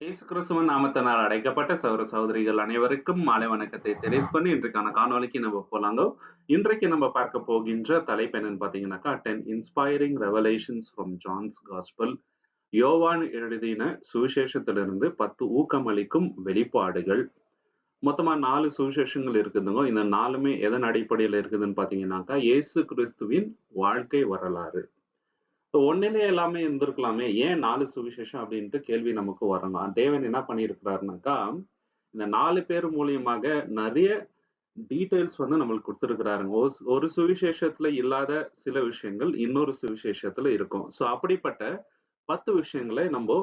இயேசு கிறிஸ்துவின் நாமத்தினால் அழைக்கப்பட்ட சகோதர சகோதரிகள் அனைவருக்கும் மாலை வணக்கத்தை தெரிவித்து கொண்டு இன்றைக்கான காணொளிக்கு நம்ம போலாங்க. இன்றைக்கு நம்ம பார்க்க போகின்ற தலைப்பு என்னன்னு பாத்தீங்கன்னாக்கா 10 inspiring revelations from John's gospel. யோவான் எழுதின சுவிசேஷத்திலிருந்து 10 ஊக்கமளிக்கும் வெளிப்பாடுகள். மொத்தமா 4 சுவிசேஷங்கள் இருக்குதுங்க. இந்த 4மே எதன் அடிப்படையில் இருக்குதுன்னு பாத்தீங்கன்னாக்கா இயேசு கிறிஸ்துவின் வாழ்க்கை வரலாறு. ஒண்ணுலயே எல்லாமே இருந்திருக்கலாமே. ஏன் 4 சுவிசேஷம் அப்படின்ட்டு கேள்வி நமக்கு வரணும். தேவன் என்ன பண்ணியிருக்கிறாருனாக்கா, இந்த 4 பேர் மூலியமாக நெறைய டீட்டெயில்ஸ் வந்து நம்மளுக்கு குடுத்திருக்கிறாருங்க. ஒரு சுவிசேஷத்துல இல்லாத சில விஷயங்கள் இன்னொரு சுவிசேஷத்துல இருக்கும். அப்படிப்பட்ட 10 விஷயங்களை நம்போ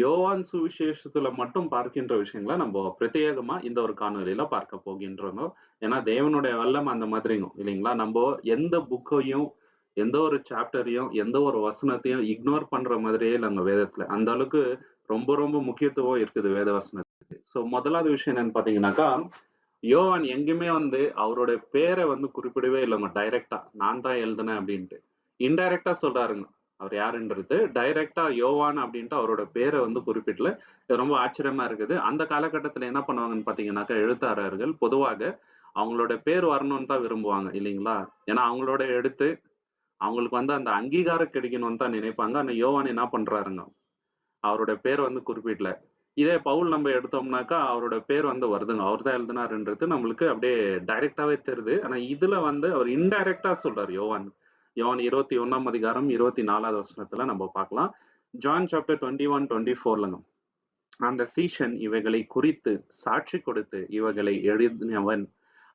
யோவான் சுவிசேஷத்துல மட்டும் பார்க்கின்ற விஷயங்கள நம்போ பிரத்யேகமா இந்த ஒரு காணொளியில பார்க்க போகின்றோங்க. ஏன்னா தேவனுடைய வல்லமை அந்த மாதிரிங்க இல்லைங்களா? நம்போ எந்த புக்கையும் எந்த ஒரு சாப்டரையும் எந்த ஒரு வசனத்தையும் இக்னோர் பண்ற மாதிரியே இல்லைங்க வேதத்துல. அந்த அளவுக்கு ரொம்ப ரொம்ப முக்கியத்துவம் இருக்குது வேத வசனத்துக்கு. முதலாவது விஷயம் என்னன்னு பாத்தீங்கன்னாக்கா, யோவான் எங்கேயுமே வந்து அவரோட பேரை வந்து குறிப்பிடவே இல்லைங்க டைரக்டா. நான் தான் எழுதினேன் அப்படின்ட்டு. இன்டைரக்டா சொல்றாருங்க. அவர் யாருன்றது டைரக்டா யோவான் அப்படின்ட்டு அவரோட பேரை வந்து குறிப்பிடல. இது ரொம்ப ஆச்சரியமா இருக்குது. அந்த காலகட்டத்துல என்ன பண்ணுவாங்கன்னு பாத்தீங்கன்னாக்கா, எழுத்தாளர்கள் பொதுவாக அவங்களோட பேர் வரணும்னு தான் விரும்புவாங்க இல்லைங்களா? ஏன்னா அவங்களோட எடுத்து அவங்களுக்கு வந்து அந்த அங்கீகாரம் கிடைக்கணும்னு தான் நினைப்பாங்க. ஆனா யோவான் என்ன பண்றாருங்க, அவரோட பேர் வந்து குறிப்பிடல. இதே பவுல் நம்ம எடுத்தோம்னாக்கா, அவரோட பேர் வந்து வருதுங்க. அவர் தான் எழுதினாருன்றது நம்மளுக்கு அப்படியே டைரக்டாவே தெரியுது. ஆனா இதுல வந்து அவர் இன்டைரக்டா சொல்றாரு யோவான். யோவான் 21ஆம் அதிகாரம் 24வது வசனத்துல நம்ம பார்க்கலாம். ஜான் சாப்டர் 21:24லங்க. அந்த சீஷன் இவைகளை குறித்து சாட்சி கொடுத்து இவைகளை எழுதினவன்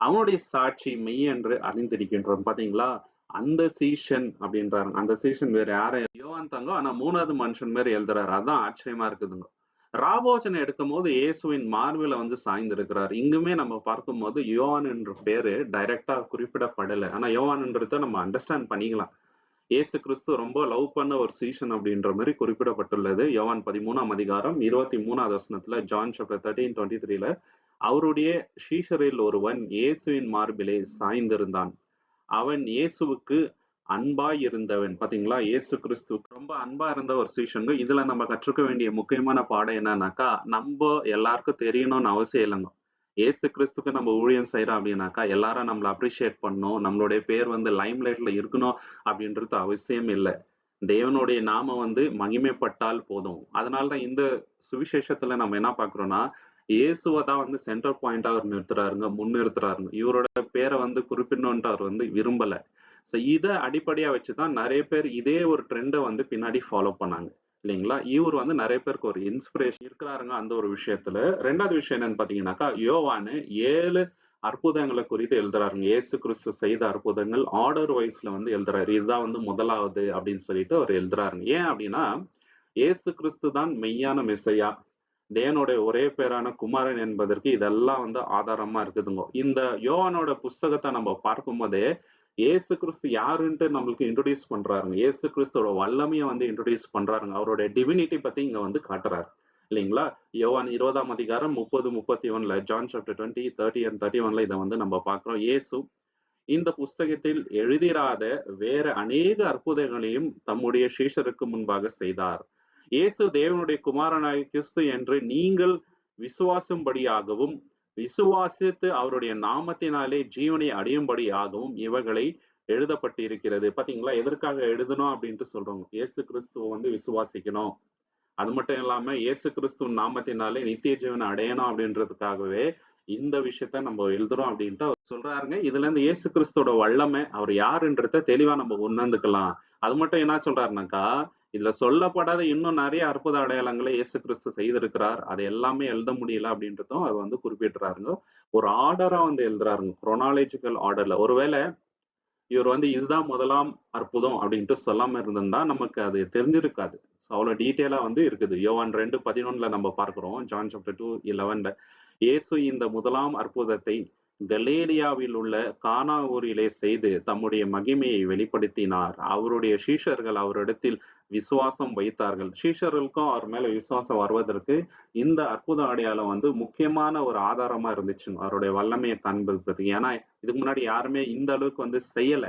அவனுடைய சாட்சி மெய் என்று அறிந்திருக்கின்றோம். பாத்தீங்களா? அந்த சீஷன் அப்படின்றாங்க. அந்த சீஷன் வேற யாரும் யோவான் தாங்க. ஆனா 3வது மனுஷன் மாதிரி எழுதுறாரு. அதான் ஆச்சரியமா இருக்குதுங்க. ராபோஜனை எடுக்கும் போது இயேசுவின் மார்பில வந்து சாய்ந்து இருக்கிறார். இங்குமே நம்ம பார்க்கும்போது யோவான் என்ற பேரு டைரக்டா குறிப்பிடப்படல. ஆனா யோவான்ன்றத நம்ம அண்டர்ஸ்டாண்ட் பண்ணிக்கலாம். இயேசு கிறிஸ்து ரொம்ப லவ் பண்ண ஒரு சீஷன் அப்படின்ற மாதிரி குறிப்பிடப்பட்டுள்ளது. யோவான் 13ஆம் அதிகாரம் 23வது வசனத்துல ஜான் சாப்டர் 13:23ல அவருடைய சீஷரில் ஒருவன் இயேசுவின் மார்பிலே சாய்ந்திருந்தான். அவன் இயேசுவுக்கு அன்பாய் இருந்தவன். பாத்தீங்களா? இயேசு கிறிஸ்துவுக்கு ரொம்ப அன்பா இருந்த ஒரு சீஷனுங்க. இதுல நம்ம கற்றுக்க வேண்டிய முக்கியமான பாடம் என்னன்னாக்கா, நம்ம எல்லாருக்கும் தெரியணும்னு அவசியம் இல்லைங்க. இயேசு கிறிஸ்துக்கு நம்ம ஊழியம் செய்யறோம் அப்படின்னாக்கா, எல்லாரும் நம்மள அப்ரிஷியேட் பண்ணணும். நம்மளுடைய பேர் வந்து லைம் லைட்ல இருக்கணும் அப்படின்றது அவசியம் இல்லை. தேவனுடைய நாமம் வந்து மகிமைப்பட்டால் போதும். அதனாலதான் இந்த சுவிசேஷத்துல நம்ம என்ன பாக்குறோம்னா, இயேசுவை தான் வந்து சென்டர் பாயிண்டா அவர் நிறுத்துறாருங்க, முன்னிறுத்துறாருங்க. இவரோட பேரை வந்து குறிப்பிடணும்ட்டு அவர் வந்து விரும்பல. இத அடிப்படையா வச்சுதான் நிறைய பேர் இதே ஒரு ட்ரெண்ட வந்து பின்னாடி ஃபாலோ பண்ணாங்க. இல்லைங்களா? இவர் வந்து நிறைய பேருக்கு ஒரு இன்ஸ்பிரேஷன் இருக்கிறாருங்க அந்த ஒரு விஷயத்துல. 2வது விஷயம் என்னன்னு பாத்தீங்கன்னாக்கா, யோவானு 7 அற்புதங்களை குறித்து எழுதுறாருங்க. இயேசு கிறிஸ்து செய்த அற்புதங்கள் ஆர்டர் வைஸ்ல வந்து எழுதுறாரு. இதுதான் வந்து முதலாவது அப்படின்னு சொல்லிட்டு அவர் எழுதுறாருங்க. ஏன் அப்படின்னா, இயேசு கிறிஸ்து தான் மெய்யான மெஸ்ஸையா, தேவனுடைய ஒரே பேரான குமாரன் என்பதற்கு இதெல்லாம் வந்து ஆதாரமா இருக்குதுங்க. இந்த யோவானோட புஸ்தகத்தை நம்ம பார்க்கும்போதே இயேசு கிறிஸ்து யாருன்ட்டு நம்மளுக்கு இன்ட்ரோடியூஸ் பண்றாருங்க. இயேசு கிறிஸ்துவோட வல்லமையை வந்து இன்ட்ரோடியூஸ் பண்றாருங்க. அவரோட டிவினிட்டி பத்தி இங்க வந்து காட்டுறாரு. இல்லைங்களா? யோவான் 20ஆம் அதிகாரம் 30, 31ல ஜான் சாப்டர் 20, 30 and 31ல இதை வந்து நம்ம பார்க்கிறோம். இயேசு இந்த புஸ்தகத்தில் எழுதிராத வேற அநேக அற்புதங்களையும் தம்முடைய சீஷருக்கு முன்பாக செய்தார். இயேசு தேவனுடைய குமாரனாகிய கிறிஸ்து என்று நீங்கள் விசுவாசும்படியாகவும் விசுவாசித்து அவருடைய நாமத்தினாலே ஜீவனை அடையும்படியாகவும் இவைகளை எழுதப்பட்டிருக்கிறது. பாத்தீங்களா? எதற்காக எழுதணும் அப்படின்ட்டு சொல்றோம். இயேசு கிறிஸ்துவ வந்து விசுவாசிக்கணும். அது மட்டும் இல்லாம இயேசு கிறிஸ்துவின் நாமத்தினாலே நித்திய ஜீவனை அடையணும் அப்படின்றதுக்காகவே இந்த விஷயத்த நம்ம எழுதுறோம் அப்படின்ட்டு அவர் சொல்றாருங்க. இதுல இருந்து இயேசு கிறிஸ்துவோட வல்லமை அவர் யாருன்றத தெளிவா நம்ம உணர்ந்துக்கலாம். அது மட்டும் என்ன சொல்றாருனாக்கா, இதுல சொல்லப்படாத இன்னும் நிறைய அற்புத அடையாளங்களை இயேசு கிறிஸ்து செய்திருக்கிறார். அது எல்லாமே எழுத முடியல அப்படின்றதும் அவர் வந்து குறிப்பிட்டுறாருங்க. ஒரு ஆர்டரா வந்து எழுதுறாருங்க. குரோனாலஜிக்கல் ஆர்டர்ல. ஒருவேளை இவர் வந்து இதுதான் முதலாம் அற்புதம் அப்படின்ட்டு சொல்லாம இருந்திருந்தா நமக்கு அது தெரிஞ்சிருக்காது. அவ்வளவு டீட்டெயிலா வந்து இருக்குது. யோவான் 2:11ல நம்ம பார்க்கிறோம். ஜான் சாப்டர் 2:11 இயேசு இந்த முதலாம் அற்புதத்தை கலேலியாவில் உள்ள கானா ஊரிலே செய்து தம்முடைய மகிமையை வெளிப்படுத்தினார். அவருடைய சீஷர்கள் அவரிடத்தில் விசுவாசம் வைத்தார்கள். சீஷர்களுக்கும் அவர் மேல விசுவாசம் வருவதற்கு இந்த அற்புத அடையாளம் வந்து முக்கியமான ஒரு ஆதாரமா இருந்துச்சு. அவருடைய வல்லமையை காண்பது. ஏன்னா இதுக்கு முன்னாடி யாருமே இந்த அளவுக்கு வந்து செய்யல.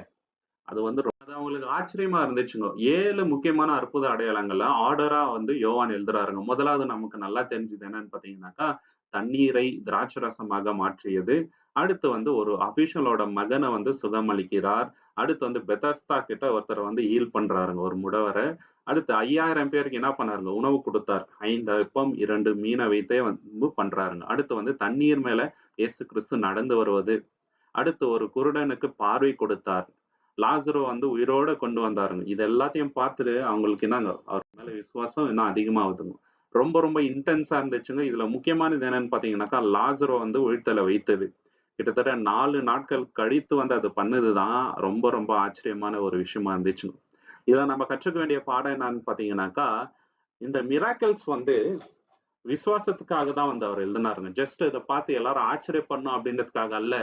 அது வந்து அது அவங்களுக்கு ஆச்சரியமா இருந்துச்சுங்க. 7 முக்கியமான அற்புத அடையாளங்கள ஆர்டரா வந்து யோவான் எழுதுறாருங்க. முதலாவது நமக்கு நல்லா தெரிஞ்சது என்னன்னு பார்த்தீங்கன்னாக்கா, தண்ணீரை திராட்சை ரசமாக மாற்றியது. அடுத்து வந்து ஒரு அபிஷியலோட மகன வந்து சுகமளிக்கிறார். அடுத்து வந்து பெதஸ்தா கிட்ட ஒருத்தர வந்து ஹீல் பண்றாருங்க, ஒரு முடவர. அடுத்து 5000 பேருக்கு என்ன பண்ணாருங்க? உணவு குடுத்தார். 5 அப்பம், 2 மீன வைத்தே வந்து பண்றாருங்க. அடுத்து வந்து தண்ணீர் மேல இயேசு கிறிஸ்து நடந்து வருவது. அடுத்து ஒரு குருடனுக்கு பார்வை கொடுத்தார். லாசரு வந்து உயிரோட கொண்டு வந்தாருங்க. இது எல்லாத்தையும் பார்த்துட்டு அவங்களுக்கு என்னங்க, அவர் மேல விசுவாசம் இன்னும் அதிகமாகுதுங்க. ரொம்ப ரொம்ப இன்டென்ஸா இருந்துச்சுங்க. இதுல முக்கியமானது என்னன்னு பார்த்தீங்கன்னாக்கா, லாசர வந்து உயிர்த்தெழ வைத்தது. கிட்டத்தட்ட 4 நாட்கள் கழித்து வந்து அது பண்ணது தான் ரொம்ப ரொம்ப ஆச்சரியமான ஒரு விஷயமா இருந்துச்சுங்க. இதுல நம்ம கற்றுக்க வேண்டிய பாடம் என்னன்னு பார்த்தீங்கன்னாக்கா, இந்த மிராக்கிள்ஸ் வந்து விசுவாசத்துக்காக தான் வந்து அவர் எழுதினாருங்க. ஜஸ்ட் இத பார்த்து எல்லாரும் ஆச்சரியப்படணும் அப்படின்றதுக்காக அல்ல.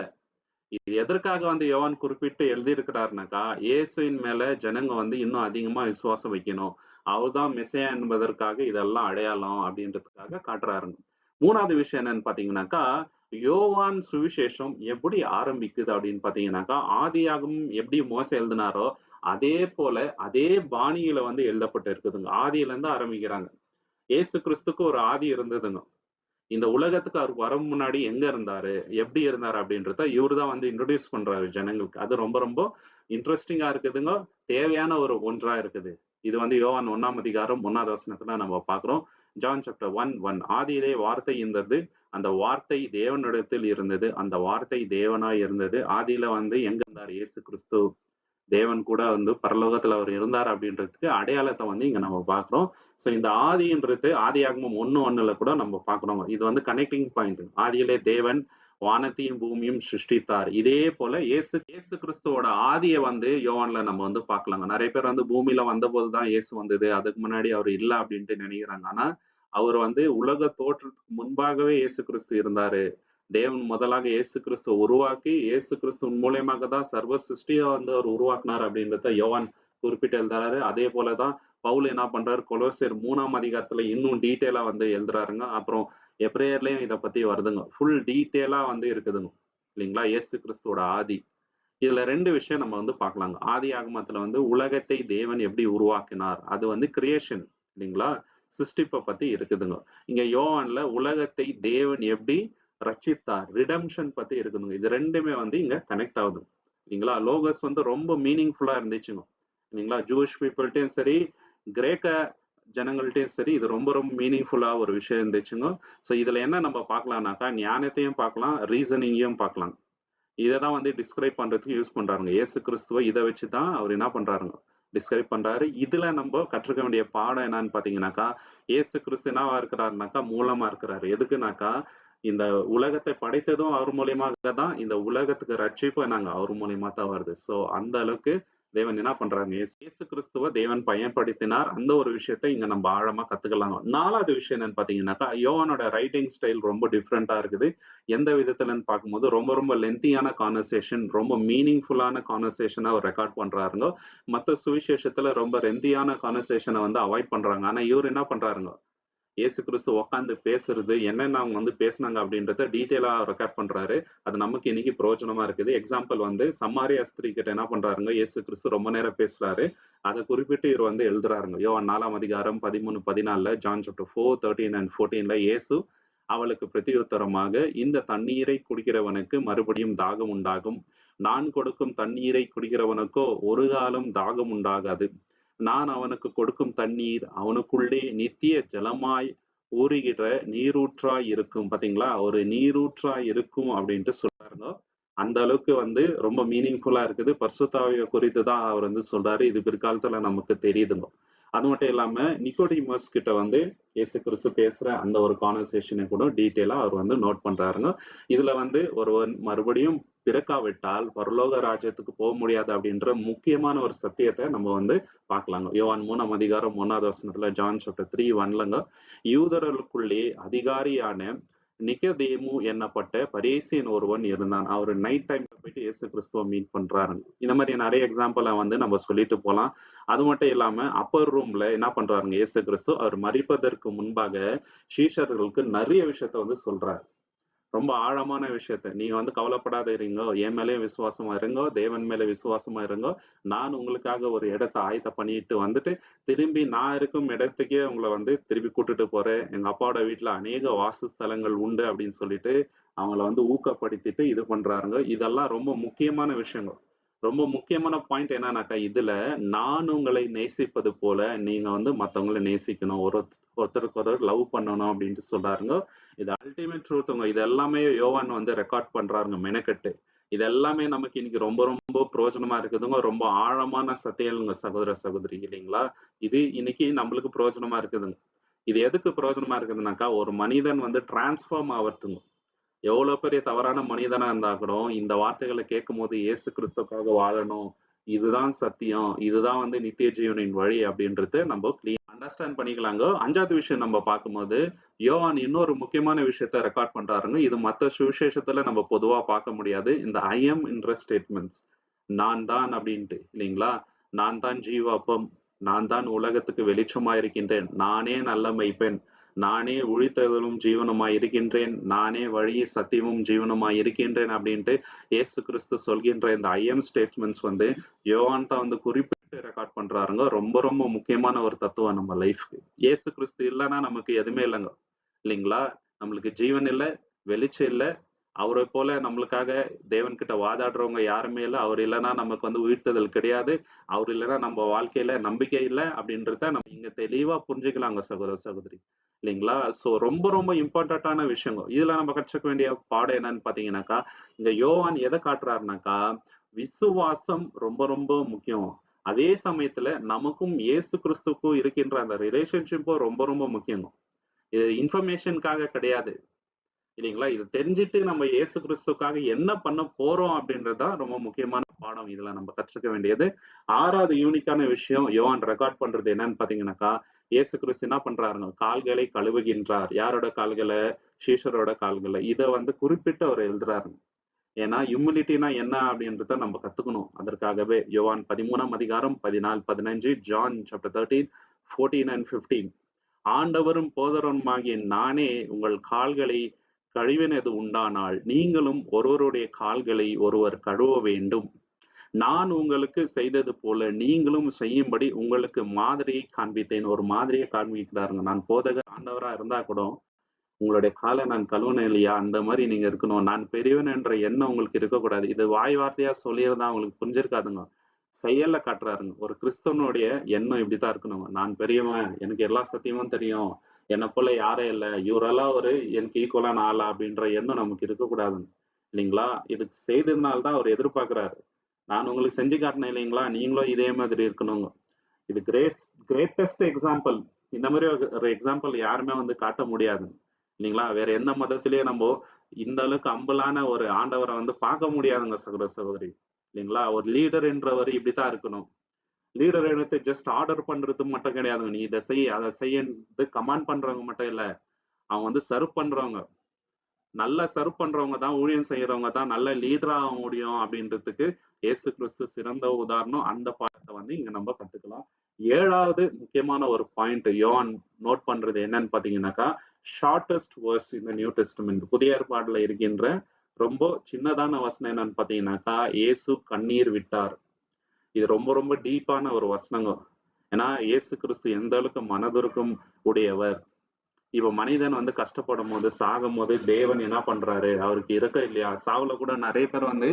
இது எதற்காக வந்து யோவான் குறிப்பிட்டு எழுதியிருக்கிறாருனாக்கா, இயேசுவின் மேல ஜனங்க வந்து இன்னும் அதிகமா விசுவாசம் வைக்கணும். அவர்தான் மெசியா என்பதற்காக இதெல்லாம் அடையாளம் அப்படின்றதுக்காக காட்டுறாருங்க. 3வது விஷயம் என்னன்னு பார்த்தீங்கன்னாக்கா, யோவான் சுவிசேஷம் எப்படி ஆரம்பிக்குது அப்படின்னு பார்த்தீங்கன்னாக்கா, ஆதியாகமம் எப்படி மோசே எழுதினாரோ, அதே போல அதே பாணியில வந்து எழுதப்பட்டு இருக்குதுங்க. ஆதியில இருந்து ஆரம்பிக்கிறாங்க. இயேசு கிறிஸ்துக்கு ஒரு ஆதி இருந்ததுங்க. இந்த உலகத்துக்கு அவர் வர முன்னாடி எங்க இருந்தாரு? எப்படி இருந்தாரு? அப்படின்றத இவரு தான் வந்து இன்ட்ரோடியூஸ் பண்றாரு ஜனங்களுக்கு. அது ரொம்ப ரொம்ப இன்ட்ரஸ்டிங்கா இருக்குதுங்க. தேவையான ஒரு ஒன்றா இருக்குது. இது வந்து யோவான் 1ஆம் அதிகாரம் 1வது வசனத்துல நம்ம பார்க்கிறோம். ஜான் சாப்டர் 1:1 ஆதியிலே வார்த்தை இருந்தது. அந்த வார்த்தை தேவனிடத்தில் இருந்தது. அந்த வார்த்தை தேவனாய் இருந்தது. ஆதியில வந்து எங்க இருந்தார்? இயேசு கிறிஸ்து. தேவன் கூட வந்து பரலோகத்துல அவர் இருந்தார் அப்படின்றதுக்கு அடையாளத்தை வந்து இங்க நம்ம பார்க்கிறோம். சோ இந்த ஆதின்றது ஆதியாகமம் 1:1 கூட நம்ம பார்க்கிறோம். இது வந்து கனெக்டிங் பாயிண்ட். ஆதியிலே தேவன் வானத்தையும் பூமியும் சிருஷ்டித்தார். இதே போல இயேசு இயேசு கிறிஸ்துவோட ஆதியை வந்து யோவான்ல நம்ம வந்து பார்க்கலாங்க. நிறைய பேர் வந்து பூமியில வந்தபோதுதான் இயேசு வந்தது, அதுக்கு முன்னாடி அவர் இல்ல அப்படின்ட்டு நினைக்கிறாங்க. ஆனா அவர் வந்து உலக தோற்றத்துக்கு முன்பாகவே இயேசு கிறிஸ்து இருந்தாரு. தேவன் முதலாக இயேசு கிறிஸ்துவ உருவாக்கி, இயேசு கிறிஸ்துவின் மூலியமாக தான் சர்வ சிருஷ்டிய வந்து அவர் உருவாக்குனார் அப்படின்றத யோவான் குறிப்பிட்டு எழுதுறாரு. அதே போலதான் பவுல் என்ன பண்றாரு, கொலோசியர் 3ஆம் அதிகாரத்துல இன்னும் டீட்டெயிலா வந்து எழுதுறாருங்க. அப்புறம் எபிரேயர்லயும் இத பத்தி வருதுங்க. ஃபுல் டீட்டெயிலா வந்து இருக்குதுங்க. இல்லைங்களா? இயேசு கிறிஸ்துவோட ஆதி. இதுல 2 விஷயம் நம்ம வந்து பார்க்கலாங்க. ஆதி ஆகமத்துல வந்து உலகத்தை தேவன் எப்படி உருவாக்கினார்? அது வந்து கிரியேஷன் இல்லைங்களா? சிருஷ்டிப்ப பத்தி இருக்குதுங்க. இங்க யோவான்ல உலகத்தை தேவன் எப்படி ரட்சித்தார்? ரிடம்ஷன் பத்தி இருக்குதுங்க. இது 2மே வந்து இங்க கனெக்ட் ஆகுது. இல்லைங்களா? லோகஸ் வந்து ரொம்ப மீனிங்ஃபுல்லா இருந்துச்சுங்க. இல்லைங்களா? ஜூயிஷ் பீப்புள்ட்டயும் சரி, கிரேக்க ஜனங்கள்ட்டயும் சரி, இது ரொம்ப ரொம்ப மீனிங்ஃபுல்லா ஒரு விஷயம் இருந்துச்சுங்க. சோ இதுல என்ன நம்ம பார்க்கலாம்னாக்கா, ஞானத்தையும் பார்க்கலாம், ரீசனிங்கையும் பார்க்கலாம். இததான் வந்து டிஸ்கிரைப் பண்றதுக்கு யூஸ் பண்றாருங்க. இயேசு கிறிஸ்துவ இத வச்சுதான் அவர் என்ன பண்றாருங்க, டிஸ்கிரைப் பண்றாரு. இதுல நம்ம கற்றுக்க வேண்டிய பாடம் என்னன்னு பாத்தீங்கன்னாக்கா, இயேசு கிறிஸ்து என்னவா இருக்கிறாருனாக்கா, மூலமா இருக்கிறாரு. எதுக்குனாக்கா, இந்த உலகத்தை படைத்ததும் அவர் மூலியமாக தான், இந்த உலகத்துக்கு ரட்சிப்பும் நாங்க அவர் மூலியமா தான் வருது. சோ அந்த அளவுக்கு தேவன் என்ன பண்றாங்க, இயேசு கிறிஸ்துவ தேவன் பயன்படுத்தினார். அந்த ஒரு விஷயத்தை இங்க நம்ம ஆழமா கத்துக்கலாம். 4வது விஷயம் என்னன்னு பாத்தீங்கன்னாக்கா, யோவானோட ரைட்டிங் ஸ்டைல் ரொம்ப டிஃப்ரெண்டா இருக்குது. எந்த விதத்துலன்னு பார்க்கும்போது ரொம்ப ரொம்ப லென்த்தியான கான்வர்சேஷன், ரொம்ப மீனிங்ஃபுல்லான கான்வர்சேஷனை அவர் ரெக்கார்ட் பண்றாருங்க. மத்த சுவிசேஷத்துல ரொம்ப லென்த்தியான கான்வர்சேஷனை வந்து அவாய்ட் பண்றாங்க. ஆனா இவர் என்ன பண்றாருங்க, இயேசு கிறிஸ்து உட்காந்து பேசுறது என்னென்ன அவங்க வந்து பேசுனாங்க அப்படின்றத டீட்டெயிலா ரெக்கார்ட் பண்றாரு. அது நமக்கு இன்னைக்கு பிரயோஜனமா இருக்குது. எக்ஸாம்பிள் வந்து சமாரியா ஸ்திரீ கிட்ட என்ன பண்றாருங்க, இயேசு கிறிஸ்து ரொம்ப நேரம் பேசுறாரு. அதை குறிப்பிட்டு இவர் வந்து எழுதுறாருங்க. யோவான் 4ஆம் அதிகாரம் 13, 14, ஜான் சாப்டர் 4, 13 and 14ல இயேசு அவளுக்கு பிரதியுத்தரமாக, இந்த தண்ணீரை குடிக்கிறவனுக்கு மறுபடியும் தாகம் உண்டாகும். நான் கொடுக்கும் தண்ணீரை குடிக்கிறவனுக்கோ ஒரு காலம் தாகம் உண்டாகாது. நான் அவனுக்கு கொடுக்கும் தண்ணீர் அவனுக்குள்ளே நித்திய ஜலமாய் ஊறுகிற நீரூற்றாய் இருக்கும். பாத்தீங்களா? ஒரு நீரூற்றாய் இருக்கும் அப்படின்ட்டு சொல்றாருங்க. அந்த அளவுக்கு வந்து ரொம்ப மீனிங்ஃபுல்லா இருக்குது. பரிசுத்த ஆவிய குறித்து தான் அவர் வந்து சொல்றாரு. இது பிற்காலத்துல நமக்கு தெரியுதுங்க. அது மட்டும் இல்லாம நிக்கோடிமஸ் கிட்ட வந்து இயேசு கிறிஸ்து பேசுற அந்த ஒரு கான்வர்சேஷனை கூட டீட்டெயிலா அவர் வந்து நோட் பண்றாருங்க. இதுல வந்து ஒருவன் மறுபடியும் பிறக்காவிட்டால் பரலோக ராஜ்யத்துக்கு போக முடியாது அப்படின்ற முக்கியமான ஒரு சத்தியத்தை நம்ம வந்து பார்க்கலாங்க. யோவான் 3ஆம் அதிகாரம் 1வது வசனத்துல, ஜான் சாப்டர் 3:1ங்க, யூதர்களுக்குள்ளே அதிகாரியான நிகதேமு என்னப்பட்ட பரீசியன் ஒருவன் இருந்தான். அவர் நைட் டைம்ல போயிட்டு இயேசு கிறிஸ்துவ மீட் பண்றாருங்க. இந்த மாதிரி நிறைய எக்ஸாம்பிள வந்து நம்ம சொல்லிட்டு போலாம். அது மட்டும் இல்லாம அப்பர் ரூம்ல என்ன பண்றாருங்க இயேசு கிறிஸ்து, அவர் மரிப்பதற்கு முன்பாக சீஷர்களுக்கு நிறைய விஷயத்த வந்து சொல்றாரு. ரொம்ப ஆழமான விஷயத்த நீங்க வந்து கவலைப்படாத இருங்கோ, என் மேலயும் விசுவாசமா இருங்கோ, தேவன் மேல விசுவாசமா இருங்கோ. நான் உங்களுக்காக ஒரு இடத்த ஆயத்தம் பண்ணிட்டு வந்துட்டு, திரும்பி நான் இருக்கும் இடத்துக்கே உங்கள வந்து திருப்பி கூட்டிட்டு போறேன். எங்க அப்பாவோட வீட்ல அநேக வாசஸ்தலங்கள் உண்டு அப்படின்னு சொல்லிட்டு, அவங்கள வந்து ஊக்கப்படுத்திட்டு இது பண்றாருங்க. இதெல்லாம் ரொம்ப முக்கியமான விஷயங்க. ரொம்ப முக்கியமான பாயிண்ட் என்னன்னாக்கா, இதுல நான் உங்களை நேசிப்பது போல நீங்க வந்து மத்தவங்கள நேசிக்கணும். ஒருத்தருக்கு ஒருத்தர் லவ் பண்ணணும் அப்படின்ட்டு சொல்றாருங்க. இது அல்டிமேட் ட்ரூத்துங்க. இது எல்லாமே யோவான் வந்து ரெக்கார்ட் பண்றாருங்க மெனக்கெட்டு. இது எல்லாமே நமக்கு இன்னைக்கு ரொம்ப ரொம்ப பிரயோஜனமா இருக்குதுங்க. ரொம்ப ஆழமான சத்தியங்க சகோதர சகோதரி இல்லைங்களா? இது இன்னைக்கு நம்மளுக்கு பிரயோஜனமா இருக்குதுங்க. இது எதுக்கு பிரயோஜனமா இருக்குதுனாக்கா, ஒரு மனிதன் வந்து டிரான்ஸ்ஃபார்ம் ஆவறதுங்க. எவ்வளவு பெரிய தவறான மனிதனா இருந்தா கூட இந்த வார்த்தைகளை கேட்கும்போது இயேசு கிறிஸ்துக்காக வாழணும், இதுதான் சத்தியம், இதுதான் வந்து நித்திய ஜீவனின் வழி அப்படின்றது நம்ம கிளீன் அண்டர்ஸ்டாண்ட் பண்ணிக்கலாங்க. அஞ்சாவது விஷயம் நம்ம பார்க்கும்போது யோவான் இன்னொரு முக்கியமான விஷயத்த ரெக்கார்ட் பண்றாருங்க. இது மத்த சுவிசேஷத்துல நம்ம பொதுவா பார்க்க முடியாது. இந்த ஐ எம் என்ற ஸ்டேட்மெண்ட்ஸ், நான் தான் அப்படின்ட்டு இல்லைங்களா? நான் தான் ஜீவாப்பம், நான் தான் உலகத்துக்கு வெளிச்சமா இருக்கின்றேன், நானே நல்ல மெய்ப்பெண், நானே உழித்தலும் ஜீவனுமாய் இருக்கின்றேன், நானே வழி சத்தியமும் ஜீவனுமாய் இருக்கின்றேன் அப்படின்ட்டு இயேசு கிறிஸ்து சொல்கின்ற இந்த ஐஎம் ஸ்டேட்மெண்ட்ஸ் வந்து யோவான் தான் வந்து குறிப்பிட்டு ரெக்கார்ட் பண்றாருங்க. ரொம்ப ரொம்ப முக்கியமான ஒரு தத்துவம் நம்ம லைஃப்க்கு. இயேசு கிறிஸ்து இல்லைன்னா நமக்கு எதுவுமே இல்லைங்க இல்லைங்களா? நம்மளுக்கு ஜீவன் இல்லை, வெளிச்சம் இல்லை. அவரை போல நம்மளுக்காக தேவன் கிட்ட வாதாடுறவங்க யாருமே இல்லை. அவர் இல்லைன்னா நமக்கு வந்து உயிர்த்தெழுதல் கிடையாது. அவர் இல்லைன்னா நம்ம வாழ்க்கையில நம்பிக்கை இல்லை அப்படின்றத நம்ம இங்க தெளிவா புரிஞ்சுக்கலாங்க சகோதர சகோதரி இல்லைங்களா? சோ ரொம்ப ரொம்ப இம்பார்ட்டன்டான விஷயங்க. இதுல நம்ம கற்றுக்க வேண்டிய பாடம் என்னன்னு பாத்தீங்கன்னாக்கா, இங்க யோவான் எதை காட்டுறாருனாக்கா, விசுவாசம் ரொம்ப ரொம்ப முக்கியம். அதே சமயத்துல நமக்கும் இயேசு கிறிஸ்துக்கும் இருக்கின்ற அந்த ரிலேஷன்ஷிப்பும் ரொம்ப ரொம்ப முக்கியம். இது இன்ஃபர்மேஷனுக்காக கிடையாது இல்லைங்களா? இது தெரிஞ்சுட்டு நம்ம இயேசு கிறிஸ்துக்காக என்ன பண்ண போறோம் அப்படின்றதுதான் ரொம்ப முக்கியமான பாடம் இதுல நம்ம கற்றுக்க வேண்டியது. ஆறாவது யூனிக்கான விஷயம் யோவான் ரெக்கார்ட் பண்றது என்னன்னு பாத்தீங்கன்னாக்கா, இயேசு கிறிஸ்து என்ன பண்றாருங்க, கால்களை கழுவுகின்றார். யாரோட கால்களை? சீஷரோட கால்களை. இத வந்து குறிப்பிட்டு அவர் எழுதுறாரு. ஏன்னா ஹியூமிலிட்டினா என்ன அப்படின்றத நம்ம கத்துக்கணும். அதற்காகவே யோவான் 13ஆம் அதிகாரம் 14, 15, ஜான் சாப்டர் 13, 14 and 15. ஆண்டவரும் போதருமாகிய நானே உங்கள் கால்களை கழுவினது உண்டானால் நீங்களும் ஒருவருடைய கால்களை ஒருவர் கழுவ வேண்டும். நான் உங்களுக்கு செய்தது போல நீங்களும் செய்யும்படி உங்களுக்கு மாதிரியை காண்பித்தேன். ஒரு மாதிரியை காண்பிக்கிறாருங்க. நான் போதகர் ஆண்டவரா இருந்தா கூட உங்களுடைய காலை நான் கழுவுனேன் இல்லையா, அந்த மாதிரி நீங்க இருக்கணும். நான் பெரியவன் என்ற எண்ணம் உங்களுக்கு இருக்கக்கூடாது. இது வாய் வார்த்தையா சொல்லியிருந்தா உங்களுக்கு புரிஞ்சிருக்காதுங்க. செயல்ல காட்டுறாருங்க. ஒரு கிறிஸ்தவனுடைய எண்ணம் இப்படித்தான் இருக்கணுங்க. நான் பெரியவன், எனக்கு எல்லா சத்தியமும் தெரியும், என்னை போல யாரே இல்லை, இவரெல்லாம் ஒரு எனக்கு ஈக்குவலான ஆளா அப்படின்ற எண்ணம் நமக்கு இருக்கக்கூடாதுங்க இல்லைங்களா? இதுக்கு செய்ததுனால்தான் அவர் எதிர்பார்க்கிறாரு. நான் உங்களுக்கு செஞ்சு காட்டினேன் இல்லைங்களா, நீங்களும் இதே மாதிரி இருக்கணுங்க. இது கிரேட்டஸ்ட் எக்ஸாம்பிள். இந்த மாதிரி ஒரு எக்ஸாம்பிள் யாருமே வந்து காட்ட முடியாது இல்லைங்களா? வேற எந்த மதத்திலேயே நம்ம இந்த அளவுக்கு அம்பலான ஒரு ஆண்டவரை வந்து பார்க்க முடியாதுங்க சகோதர சகோதரி இல்லைங்களா? ஒரு லீடர் என்றவர் இப்படித்தான் இருக்கணும். லீடர் எடுத்து ஜஸ்ட் ஆர்டர் பண்றது மட்டும் கிடையாதுங்க. நீ இதை செய் அதை செய்ய கமாண்ட் பண்றவங்க மட்டும் இல்ல, அவங்க வந்து சர்வ் பண்றவங்க. நல்லா சர்வ் பண்றவங்க தான், ஊழியம் செய்யறவங்க தான் நல்ல லீடரா ஆக முடியும் அப்படின்றதுக்கு இயேசு கிறிஸ்து சிறந்த உதாரணம். அந்த பாடத்தை வந்து இங்க நம்ம கத்துக்கலாம். ஏழாவது முக்கியமான ஒரு பாயிண்ட் யோவான் நோட் பண்றது என்னன்னு பாத்தீங்கன்னாக்கா, ஷார்டஸ்ட் வேர்ஸ் இந்த நியூ டெஸ்டமெண்ட் புதிய ஏற்பாடுல இருக்கின்ற ரொம்ப சின்னதான வசனம் என்னன்னு பாத்தீங்கன்னாக்கா, இயேசு கண்ணீர் விட்டார். இது ரொம்ப ரொம்ப டீப்பான ஒரு வசனங்க. ஏன்னா இயேசு கிறிஸ்து எந்த அளவுக்கு மனதுருக்கம் உடையவர். இப்ப மனிதன் வந்து கஷ்டப்படும் போது, சாகும் போது தேவன் என்ன பண்றாரு, அவருக்கு இருக்க இல்லையா? சாவுல கூட நிறைய பேர் வந்து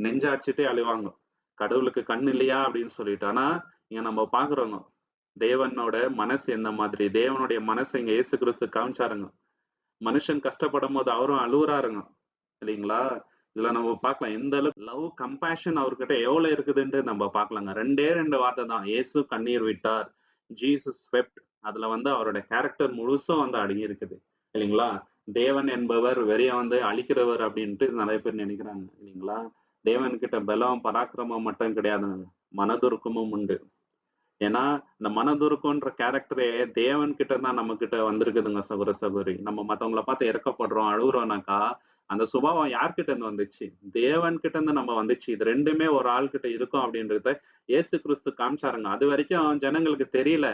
நெஞ்சாட்சிட்டே அழுவாங்க. கடவுளுக்கு கண் இல்லையா அப்படின்னு சொல்லிட்டு. ஆனா இங்க நம்ம பாக்குறோங்க, தேவனோட மனசு எந்த மாதிரி, தேவனுடைய மனசை இங்க இயேசு கிறிஸ்து காமிச்சாருங்க. மனுஷன் கஷ்டப்படும் போது அவரும் அழுவுறாருங்க இல்லைங்களா? இதுல நம்ம பார்க்கலாம் எந்த அளவுக்கு லவ் கம்பேஷன் அவர்கிட்ட எவ்வளவு இருக்குதுன்ட்டு நம்ம பார்க்கலாங்க. ரெண்டே ரெண்டு வார்த்தை தான், இயேசு கண்ணீர் விட்டார், ஜீசஸ் வெப்ட். அதுல வந்து அவரோட கேரக்டர் முழுசும் வந்து அடங்கி இருக்குது இல்லைங்களா? தேவன் என்பவர் வெறிய வந்து அழிக்கிறவர் அப்படின்ட்டு நிறைய பேர் நினைக்கிறாங்க இல்லைங்களா? தேவன் கிட்ட பலம் பராக்கிரமம் மட்டும் கிடையாதுங்க, மனதுருக்கமும் உண்டு. ஏன்னா இந்த மனதுருக்கம்ன்ற கேரக்டரே தேவன் கிட்ட தான் நம்ம கிட்ட வந்திருக்குதுங்க சகோதர சகோதரி. நம்ம மத்தவங்களை பார்த்து இறக்கப்படுறோம், அழுகுறோம்னாக்கா அந்த சுபாவம் யார்கிட்ட இருந்து வந்துச்சு? தேவன் கிட்ட இருந்து நம்ம வந்துச்சு. இது ரெண்டுமே ஒரு ஆள் கிட்ட இருக்கும் அப்படின்றத இயேசு கிறிஸ்து காமிச்சாருங்க. அது வரைக்கும் ஜனங்களுக்கு தெரியல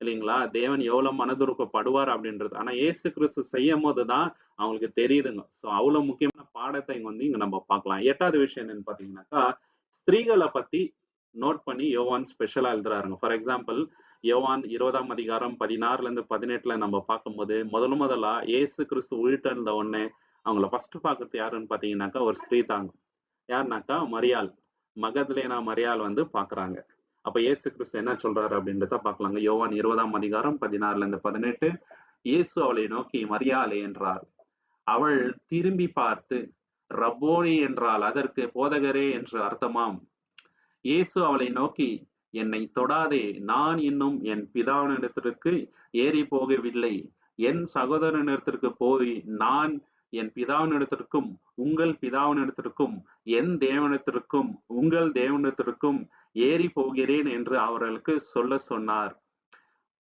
இல்லைங்களா? தேவன் எவ்வளவு மனதுருக்கப்படுவார் அப்படின்றது. ஆனா இயேசு கிறிஸ்து செய்யும் போதுதான் அவங்களுக்கு தெரியுதுங்க. சோ அவ்வளவு முக்கியமான பாடத்தை இங்க நம்ம பார்க்கலாம். 8வது விஷயம் என்னன்னு பாத்தீங்கன்னாக்கா, ஸ்திரீகளை பத்தி நோட் பண்ணி யோவான் ஸ்பெஷலா எழுதுறாருங்க. ஃபார் எக்ஸாம்பிள் யோவான் 20ஆம் அதிகாரம் 16ல இருந்து 18ல நம்ம பார்க்கும்போது முதலா இயேசு கிறிஸ்து உயிர்த்தெழுந்த உடனே அவங்கள ஃபர்ஸ்ட் பாக்குறது யாருன்னு பாத்தீங்கன்னாக்கா ஒரு ஸ்திரீ தாங்க. யாருனாக்கா மரியாள், மகதலேனா மரியாள் பாக்குறாங்க. அப்ப இயேசு கிறிஸ்து என்ன சொல்றாரு அப்படின்றத பார்க்கலாங்க. யோவான் 20ஆம் அதிகாரம் 16ல இருந்து 18. இயேசு அவளை நோக்கி மரியாளே என்றார். அவள் திரும்பி பார்த்து ரப்போனி என்றாள். அதற்கு போதகரே என்று அர்த்தமாம். இயேசு அவளை நோக்கி, என்னை தொடாதே, நான் இன்னும் என் பிதாவினிடத்திற்கு ஏறி போகவில்லை. என் சகோதரனிடத்திற்கு போய் நான் என் பிதாவினிடத்திற்கும் உங்கள் பிதாவினிடத்திற்கும் என் தேவனிடத்திற்கும் உங்கள் தேவனிடத்திற்கும் ஏறி போகிறேன் என்று அவர்களுக்கு சொல்ல சொன்னார்.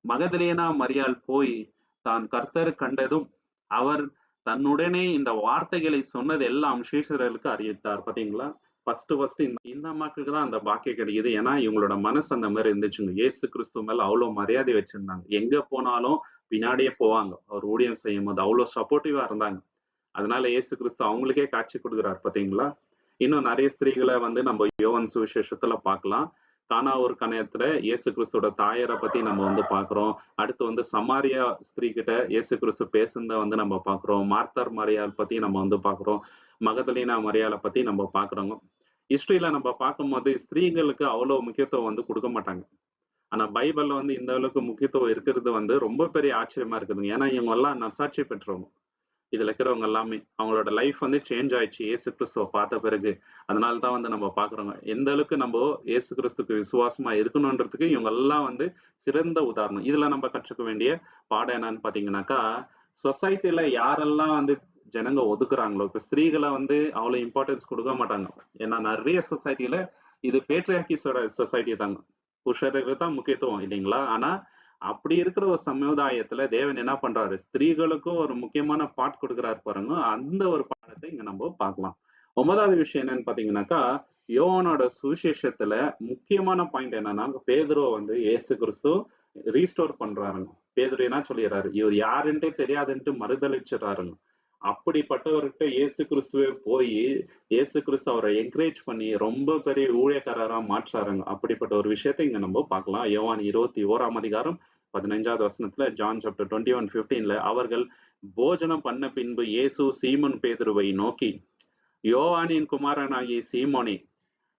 மகதலேனா மரியாள் போய் தான் கர்த்தர் கண்டதும் அவர் தன்னுடனே இந்த வார்த்தைகளை சொன்னது எல்லாம் சீஷர்களுக்கு அறிவித்தார். பாத்தீங்களா? ஃபர்ஸ்ட் இந்த அம்மாக்களுக்கு தான் அந்த பாக்கியம் கிடைக்குது. ஏன்னா இவங்களோட மனசு அந்த மாதிரி இருந்துச்சுங்க. இயேசு கிறிஸ்து மேல அவ்வளவு மரியாதை வச்சிருந்தாங்க. எங்க போனாலும் பின்னாடியே போவாங்க. அவர் ஊழியம் செய்யும் போது அவ்வளவு சப்போர்ட்டிவா இருந்தாங்க. அதனால இயேசு கிறிஸ்து அவங்களுக்கே காட்சி கொடுக்குறாரு. பாத்தீங்களா? இன்னும் நிறைய ஸ்திரீகளை நம்ம யோவான் சுவிசேஷத்துல பார்க்கலாம். கானா ஒரு கணையத்துல இயேசு கிறிஸ்துவோட தாயரை பத்தி நம்ம பாக்குறோம். அடுத்து சமாரியா ஸ்திரீ கிட்ட இயேசு கிறிஸ்து பேசுனத நம்ம பாக்குறோம். மார்த்தார் மரியாள் பத்தி நம்ம பாக்குறோம். மகதலேனா மரியாளை பத்தி நம்ம பாக்குறோங்க. ஹிஸ்டரியில நம்ம பார்க்கும்போது ஸ்திரீகளுக்கு அவ்வளவு முக்கியத்துவம் கொடுக்க மாட்டாங்க. ஆனா பைபிள்ல இந்த அளவுக்கு முக்கியத்துவம் இருக்கிறது ரொம்ப பெரிய ஆச்சரியமா இருக்குதுங்க. ஏன்னா இவங்க எல்லாம் நற்சாட்சி பெற்றவங்க. இதுல இருக்கிறவங்க எல்லாமே அவங்களோட லைஃப் சேஞ்ச் ஆயிடுச்சு இயேசு கிறிஸ்துவ பார்த்த பிறகு. அதனாலதான் நம்ம பாக்குறோங்க. எந்த அளவுக்கு நம்ம இயேசு கிறிஸ்துக்கு விசுவாசமா இருக்கணும்ன்றதுக்கு இவங்க எல்லாம் சிறந்த உதாரணம். இதுல நம்ம கற்றுக்க வேண்டிய பாடம் என்னன்னு பாத்தீங்கன்னாக்கா, சொசைட்டில யாரெல்லாம் ஜனங்க ஒதுக்குறாங்களோ, இப்ப ஸ்திரீகளை அவ்வளவு இம்பார்ட்டன்ஸ் கொடுக்க மாட்டாங்க. ஏன்னா நிறைய சொசைட்டில இது பேட்ரியார்கிஸோட சொசைட்டி தாங்க. புருஷருக்கு தான் முக்கியத்துவம் இல்லைங்களா? ஆனா அப்படி இருக்கிற ஒரு சமுதாயத்துல தேவன் என்ன பண்றாரு, ஸ்திரீகளுக்கும் ஒரு முக்கியமான பாட் கொடுக்கிறாரு பாருங்க. அந்த ஒரு பாடத்தை இங்க நம்ம பார்க்கலாம். 9வது விஷயம் என்னன்னு பாத்தீங்கன்னாக்கா, யோவானோட சுவிசேஷத்துல முக்கியமான பாயிண்ட் என்னன்னா, பேதுருவ இயேசு கிறிஸ்து ரீஸ்டோர் பண்றாருங்க. பேதுரு என்ன சொல்லிடுறாரு, இவர் யாருன்ட்டே தெரியாதுன்ட்டு மறுதளிச்சிடறாருங்க. அப்படிப்பட்டவர்கிட்ட இயேசு கிறிஸ்துவே போய் இயேசு கிறிஸ்து அவரை என்கரேஜ் பண்ணி ரொம்ப பெரிய ஊழியக்காரரா மாற்றாருங்க. அப்படிப்பட்ட ஒரு விஷயத்தை இங்க நம்ம பார்க்கலாம். யோவான் 21ஆம் அதிகாரம் 15வது வசனத்துல, ஜான் சாப்டர் 21:15ல, அவர்கள் போஜனம் பண்ண பின்பு இயேசு சீமோன் பேதுருவை நோக்கி, யோவானின் குமாரனாகிய சீமோனே,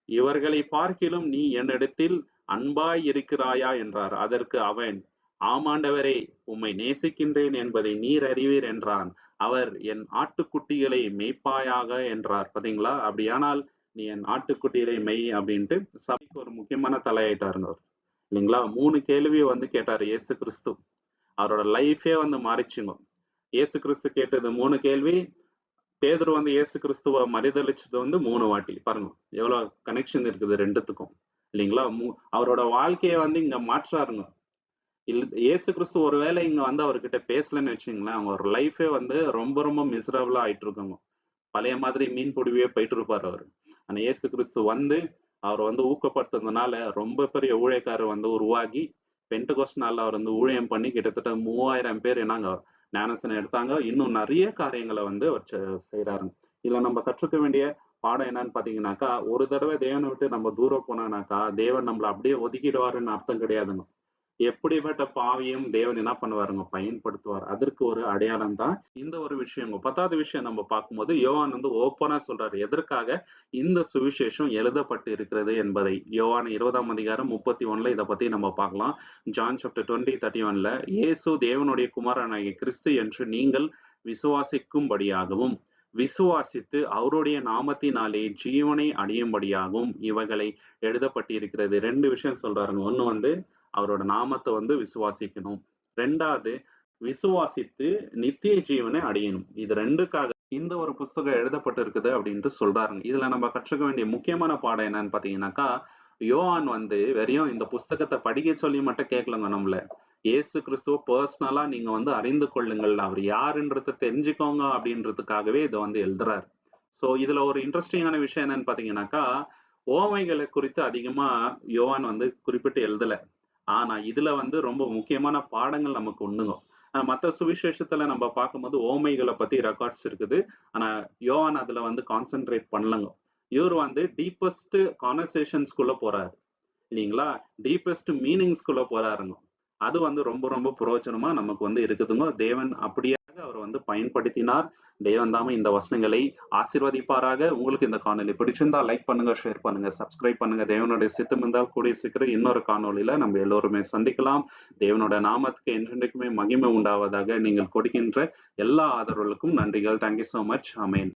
இவர்களை பார்க்கிலும் நீ என்னிடத்தில் அன்பாய் இருக்கிறாயா என்றார். அதற்கு அவன், ஆமாண்டவரே, உம்மை நேசிக்கின்றேன் என்பதை நீர் அறிவீர் என்றான். அவர், என் ஆட்டுக்குட்டிகளை மெய்ப்பாயாக என்றார். பாத்தீங்களா? அப்படியானால் நீ என் ஆட்டுக்குட்டிகளை மெய் அப்படின்ட்டு சபைக்கு ஒரு முக்கியமான தலையாயிட்டாருங்க அவர். இல்லைங்களா? 3 கேள்வி கேட்டாரு இயேசு கிறிஸ்து. அவரோட லைஃபே மாறிச்சுங்க. இயேசு கிறிஸ்து கேட்டது 3 கேள்வி. பேதுரு இயேசு கிறிஸ்துவ மறுதளிச்சது 3 வாட்டி. பாருங்க எவ்வளவு கனெக்ஷன் இருக்குது ரெண்டுத்துக்கும். இல்லைங்களா? அவரோட வாழ்க்கையை இங்க மாற்றாருங்க. இயேசு கிறிஸ்து ஒருவேளை இங்க அவர்கிட்ட பேசலன்னு வச்சுங்களேன், அவங்க ஒரு லைஃபே ரொம்ப ரொம்ப மிசரபிளா ஆயிட்டு இருக்குங்க. பழைய மாதிரி மீன் பிடிவே போயிட்டு இருப்பாரு அவரு. ஆனா இயேசு கிறிஸ்து அவர் ஊக்கப்படுத்துறதுனால ரொம்ப பெரிய ஊழியக்காரர் உருவாகி, பெண்டகோஸ்ட் நாள்ல அவர் ஊழியம் பண்ணி கிட்டத்தட்ட 3000 பேர் ஞானஸ்நானம் எடுத்தாங்க. இன்னும் நிறைய காரியங்களை அவர் செய்யறாருங்க. இதுல நம்ம கற்றுக்க வேண்டிய பாடம் என்னன்னு பாத்தீங்கன்னாக்கா, ஒரு தடவை தேவனை விட்டு நம்ம தூரம் போனோம்னாக்கா தேவன் நம்மள அப்படியே ஒதுக்கிடுவாருன்னு அர்த்தம் கிடையாதுங்க. எப்படிப்பட்ட பாவியும் தேவன் என்ன பண்ணுவாருங்க, பயன்படுத்துவார். அதற்கு ஒரு அடையாளம் தான் இந்த ஒரு விஷயம். 10வது விஷயம் நம்ம பார்க்கும்போது யோவான் ஓப்பனா சொல்றாரு எதற்காக இந்த சுவிசேஷம் எழுதப்பட்டு இருக்கிறது என்பதை. யோவான் 20ஆம் அதிகாரம் 31ல இதை பத்தி நம்ம பார்க்கலாம். ஜான் சாப்டர் 20:31ல, இயேசு தேவனுடைய குமாரனாகிய கிறிஸ்து என்று நீங்கள் விசுவாசிக்கும்படியாகவும் விசுவாசித்து அவருடைய நாமத்தினாலே ஜீவனை அடையும்படியாகவும் இவைகளை எழுதப்பட்டிருக்கிறது. 2 விஷயம் சொல்றாருங்க. ஒண்ணு அவரோட நாமத்தை விசுவாசிக்கணும். 2வது விசுவாசித்து நித்திய ஜீவனை அடையணும். இது 2க்காக இந்த ஒரு புஸ்தகம் எழுதப்பட்டு இருக்குது அப்படின்ட்டு சொல்றாருங்க. இதுல நம்ம கற்றுக்க வேண்டிய முக்கியமான பாடம் என்னன்னு பாத்தீங்கன்னாக்கா, யோவான் வெறும் இந்த புஸ்தகத்தை படிக்க சொல்லி மட்டும் கேட்கலங்க நம்மள. இயேசு கிறிஸ்துவ பர்சனலா நீங்க அறிந்து கொள்ளுங்கள், அவர் யாருன்றத தெரிஞ்சுக்கோங்க அப்படின்றதுக்காகவே இதை எழுதுறாரு. சோ இதுல ஒரு இன்ட்ரெஸ்டிங்கான விஷயம் என்னன்னு பாத்தீங்கன்னாக்கா, ஓமைகளை குறித்து அதிகமா யோவான் குறிப்பிட்டு எழுதல. ஆனா இதுல வந்து ரொம்ப முக்கியமான பாடங்கள் நமக்கு உண்டுங்க. மத்த சுவிசேஷத்துல நம்ம பார்க்கும்போது ஓமைகள பத்தி ரெக்கார்ட்ஸ் இருக்குது. ஆனா யோவான் அதுல வந்து கான்சன்ட்ரேட் பண்ணலங்க. இவரு வந்து டீப்பஸ்ட் கான்வர்சேஷன்ஸ்குள்ள போறாரு. இல்லீங்களா? டீப்பஸ்ட் மீனிங்ஸ்குள்ள போறாருங்க. அது வந்து ரொம்ப ரொம்ப புரோஜனமா நமக்கு வந்து இருக்குதுங்க. தேவன் அப்படியாக அவர் வந்து பயன்படுத்தினார். தேவன் தாமே இந்த வசனங்களை ஆசீர்வதிப்பாராக. உங்களுக்கு இந்த காணொளி பிடிச்சிருந்தா லைக் பண்ணுங்க, ஷேர் பண்ணுங்க, சப்ஸ்கிரைப் பண்ணுங்க. தேவனுடைய சித்தம் இருந்தால் கூடிய சீக்கிரம் இன்னொரு காணொளியில நம்ம எல்லோருமே சந்திக்கலாம். தேவனுடைய நாமத்துக்கு என்றென்றைக்குமே மகிமை உண்டாவதாக. நீங்கள் கொடுக்கின்ற எல்லா ஆதரவுகளுக்கும் நன்றிகள். Thank you so much. Amen.